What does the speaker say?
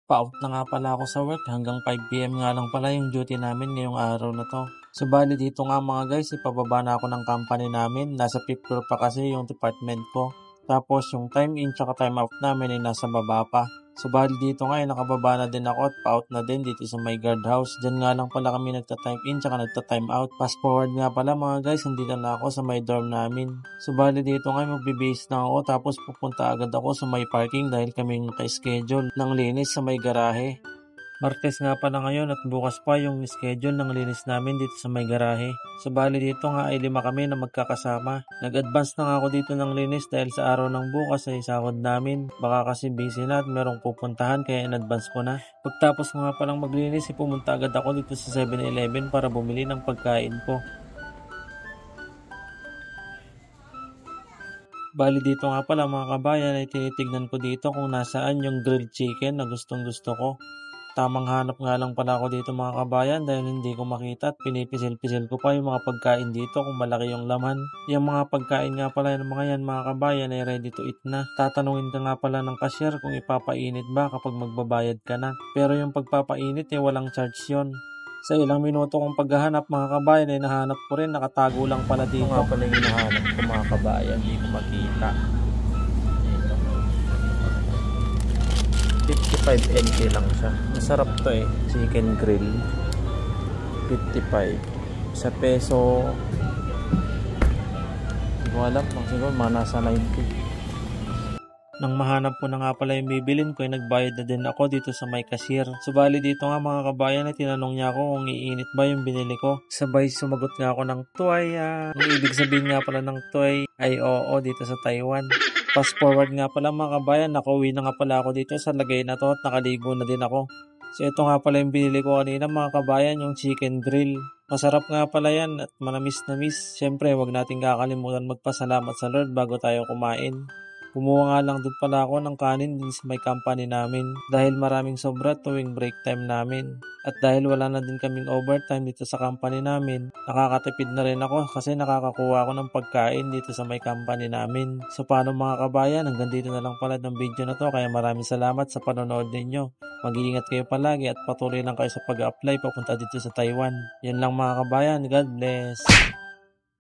Pa-out na nga pala ako sa work, hanggang 5 PM nga lang pala yung duty namin ngayong araw na 'to. Subalit dito nga mga guys, ipababa na ako ng company namin, nasa 5th floor pa kasi yung department ko. Tapos yung time in tsaka time out namin ay nasa baba pa. Subalit dito nga ay nakababa na din ako at pa-out na din dito sa my guard house. Diyan nga lang pala kami nagta-time in tsaka nagta-time out. Fast forward nga pala mga guys, nandito na ako sa my dorm namin. Subalit dito nga magbe-base na ako tapos pupunta agad ako sa may parking dahil kaming naka-schedule ng linis sa may garahe. Martes nga pala ngayon at bukas pa yung schedule ng linis namin dito sa may garahe. Subalit dito nga ay 5 kami na magkakasama. Nag-advance na nga ako dito ng linis dahil sa araw ng bukas ay sahod namin. Baka kasi busy na at merong pupuntahan kaya in-advance ko na. Pagtapos nga palang maglinis, pumunta agad ako dito sa 7-Eleven para bumili ng pagkain ko. Bali dito nga pala mga kabayan ay tinitignan ko dito kung nasaan yung grilled chicken na gustong gusto ko. Tamang hanap nga lang pala ako dito mga kabayan dahil hindi ko makita at pinipisil-pisil ko pa yung mga pagkain dito kung malaki yung laman. Yung mga pagkain nga pala ng mga yan mga kabayan ay ready to eat na. Tatanungin ka nga pala ng cashier kung ipapainit ba kapag magbabayad ka na. Pero yung pagpapainit ay walang charge yon. Sa ilang minuto kong paghahanap mga kabayan ay nahanap ko rin, nakatago lang pala dito. Ito nga pala yung hinahanap ko mga kabayan, hindi ko makita. 55 NK lang siya. Masarap to eh. Chicken grill. 55. Sa peso, hindi ko alam. Siguro mga nasa 90. Nang mahanap ko na nga pala yung bibilin ko, ay nagbayad na din ako dito sa may cashier. Subali dito nga mga kabayan ay tinanong niya ako kung iinit ba yung binili ko. Sabay sumagot nga ako ng tuwaya. Ang ibig sabihin nga pala ng tuway ay oo dito sa Taiwan. Fast forward nga pala mga kabayan, nakauwi na nga pala ako dito sa lagay na to at nakaligo na din ako. So ito nga pala yung binili ko kanina mga kabayan, yung chicken grill. Masarap nga pala yan at manamis-namis. Siyempre wag natin kakalimutan magpasalamat sa Lord bago tayo kumain. Kumuha nga lang din pala ako ng kanin din sa may company namin dahil maraming sobra tuwing break time namin. At dahil wala na din kaming overtime dito sa company namin, nakakatipid na rin ako kasi nakakakuha ako ng pagkain dito sa may company namin. So paano mga kabayan, hanggang dito na lang pala ng video na to, kaya maraming salamat sa panonood ninyo. Mag-iingat kayo palagi at patuloy lang kayo sa pag-apply papunta dito sa Taiwan. Yan lang mga kabayan, God bless!